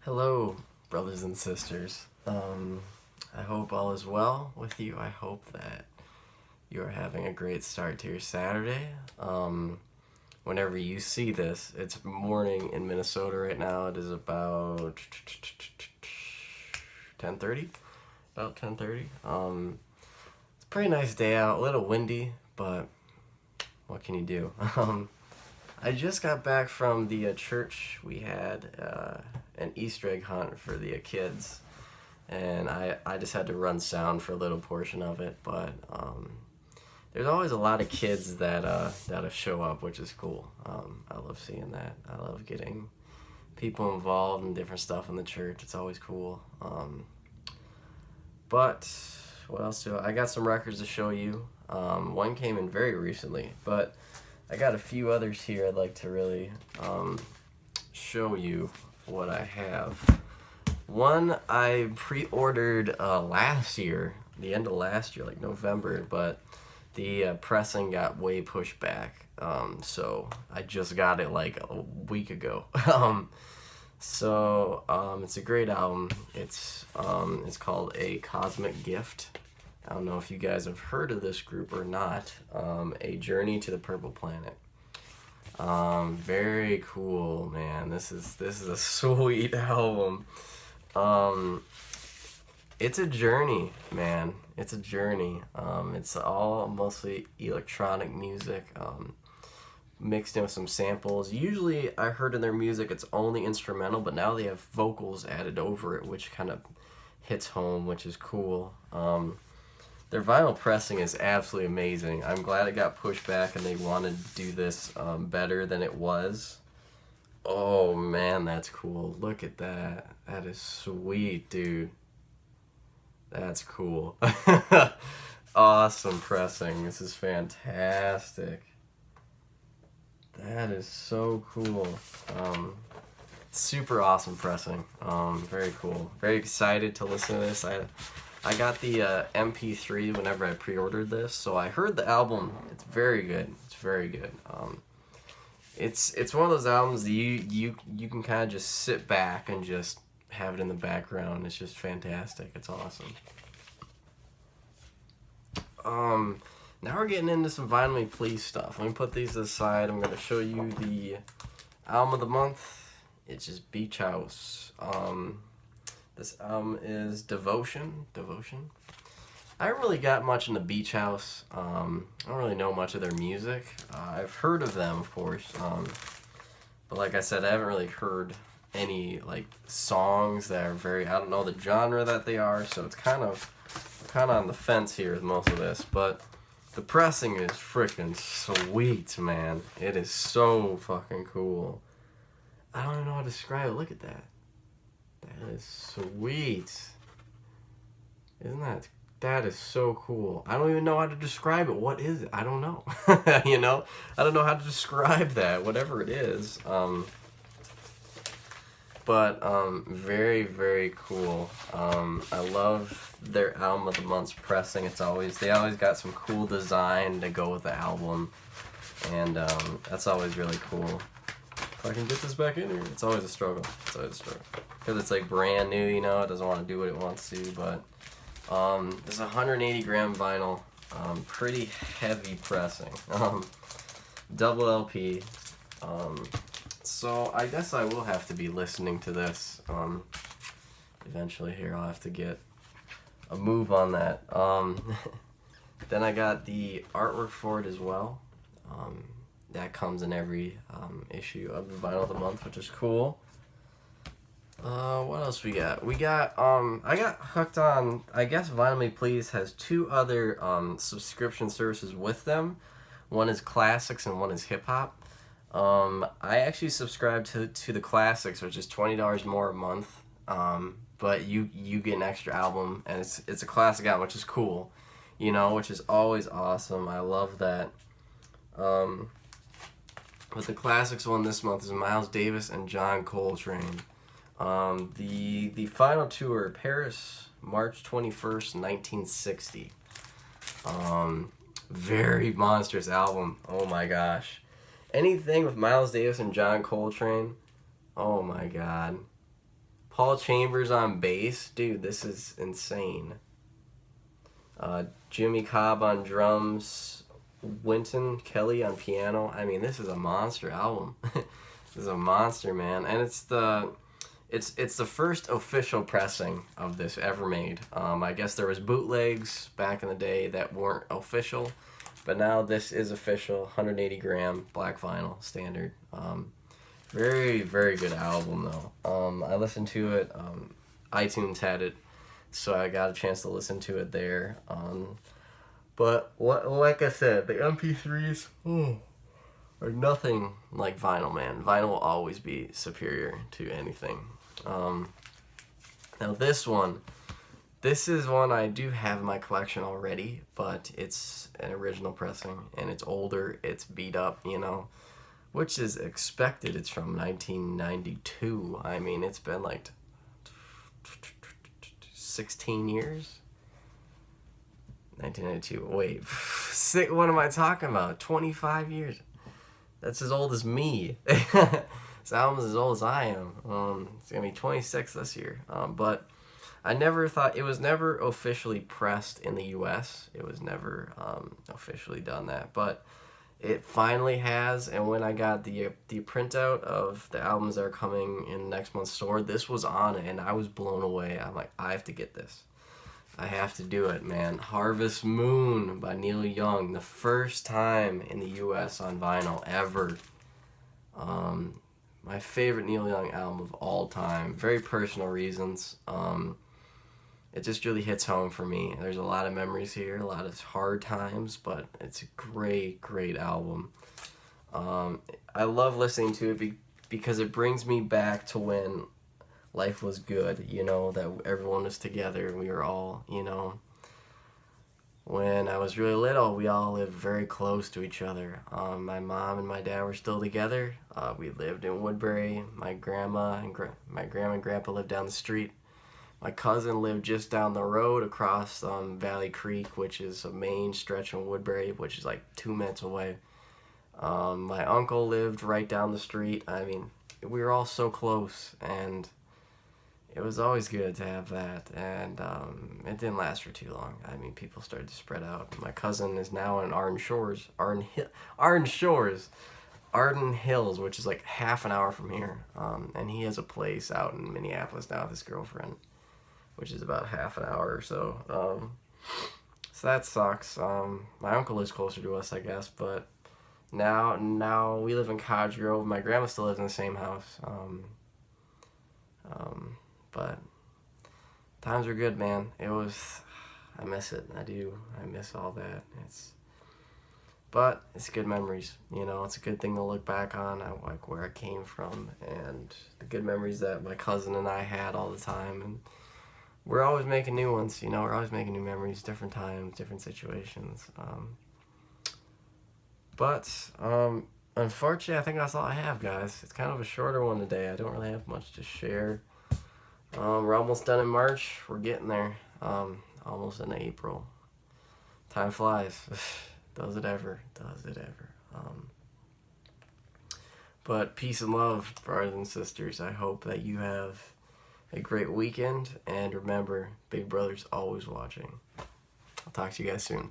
Hello, brothers and sisters. I hope all is well with you. I hope that you are having a great start to your Saturday. Whenever you see this, it's morning in Minnesota right now. It is about 10:30. About 10:30. It's a pretty nice day out. A little windy, but what can you do? I just got back from the church. We had an Easter egg hunt for the kids, and I just had to run sound for a little portion of it. But there's always a lot of kids that show up, which is cool. I love seeing that. I love getting people involved in different stuff in the church. It's always cool. But what else I got some records to show you. One came in very recently, but I got a few others here I'd like to really show you what I have. One I pre-ordered last year, the end of last year, like November, but the pressing got way pushed back. So I just got it like a week ago. It's a great album. It's called A Cosmic Gift. I don't know if you guys have heard of this group or not. A Journey to the Purple Planet. Very cool, man. This is a sweet album. It's a journey, man. It's a journey. It's all mostly electronic music, mixed in with some samples. Usually, I heard in their music it's only instrumental, but now they have vocals added over it, which kind of hits home, which is cool. Their vinyl pressing is absolutely amazing. I'm glad it got pushed back and they wanted to do this better than it was. Oh man, that's cool. Look at that. That is sweet, dude. That's cool. Awesome pressing. This is fantastic. That is so cool. Super awesome pressing. Very cool. Very excited to listen to this. I got the MP3 whenever I pre-ordered this, so I heard the album. It's very good. It's very good. It's one of those albums that you can kind of just sit back and just have it in the background. It's just fantastic. It's awesome. Now we're getting into some Vinyl Me Please stuff. Let me put these aside. I'm gonna show you the album of the month. It's just Beach House. This album is Devotion. I haven't really got much in the Beach House. I don't really know much of their music. I've heard of them, of course. But like I said, I haven't really heard any like songs that are very. I don't know the genre that they are, so it's kind of on the fence here with most of this. But the pressing is freaking sweet, man. It is so fucking cool. I don't even know how to describe it. Look at that. That is sweet. Isn't that is so cool. I don't even know how to describe it. What is it? I don't know. You know? I don't know how to describe that, whatever it is. But very, very cool. I love their album of the month's pressing. They always got some cool design to go with the album. And that's always really cool. If I can get this back in here, it's always a struggle. Because it's like brand new, you know, it doesn't want to do what it wants to, but this is 180 gram vinyl, pretty heavy pressing, double LP, so I guess I will have to be listening to this, eventually here. I'll have to get a move on that. Then I got the artwork for it as well. That comes in every issue of the Vinyl of the Month, which is cool. What else we got? I got hooked on, I guess Vinyl Me Please has two other subscription services with them. One is Classics and one is Hip Hop. I actually subscribe to the Classics, which is $20 more a month. But you get an extra album, and it's a classic album, which is cool, you know, which is always awesome. I love that. But the Classics one this month is Miles Davis and John Coltrane. The final tour, Paris, March 21st, 1960. Very monstrous album. Oh my gosh. Anything with Miles Davis and John Coltrane, oh my god. Paul Chambers on bass. Dude, this is insane. Jimmy Cobb on drums. Wynton Kelly on piano. I mean, this is a monster album. This is a monster, man. And it's the first official pressing of this ever made. I guess there was bootlegs back in the day that weren't official, but now this is official. 180 gram black vinyl standard. Very, very good album though. I listened to it. iTunes had it, so I got a chance to listen to it there. But like I said, the MP3s are nothing like vinyl, man. Vinyl will always be superior to anything. Now this is one I do have in my collection already, but it's an original pressing and it's older. It's beat up, you know, which is expected. It's from 1992. I mean, it's been like 16 years. 1992. Wait, what am I talking about? 25 years. That's as old as me. This album's as old as I am. It's gonna be 26 this year. But I never thought, it was never officially pressed in the U.S. It was never officially done that, but it finally has. And when I got the printout of the albums that are coming in next month's store, this was on it, and I was blown away. I'm like, I have to get this. I have to do it, man. Harvest Moon by Neil Young, the first time in the U.S. on vinyl ever. My favorite Neil Young album of all time. Very personal reasons. It just really hits home for me. There's a lot of memories here, a lot of hard times, but it's a great, great album. I love listening to it because it brings me back to when life was good, you know, that everyone was together. We were all, you know, when I was really little, we all lived very close to each other. My mom and my dad were still together. We lived in Woodbury. My grandma and grandpa lived down the street. My cousin lived just down the road across Valley Creek, which is a main stretch in Woodbury, which is like 2 minutes away. My uncle lived right down the street. I mean, we were all so close, and it was always good to have that. And it didn't last for too long. I mean, people started to spread out. My cousin is now in Arden Hills, which is like half an hour from here. And he has a place out in Minneapolis now with his girlfriend, which is about half an hour or so. So that sucks. My uncle lives closer to us, I guess, but now we live in Cottage Grove. My grandma still lives in the same house. But times were good, man. I miss it. I do. I miss all that. But it's good memories, you know. It's a good thing to look back on. I like where I came from and the good memories that my cousin and I had all the time. And we're always making new ones, you know. We're always making new memories, different times, different situations. But unfortunately, I think that's all I have, guys. It's kind of a shorter one today. I don't really have much to share. We're almost done in March. We're getting there. Almost in April. Time flies. Does it ever. Does it ever. But peace and love, brothers and sisters. I hope that you have a great weekend. And remember, Big Brother's always watching. I'll talk to you guys soon.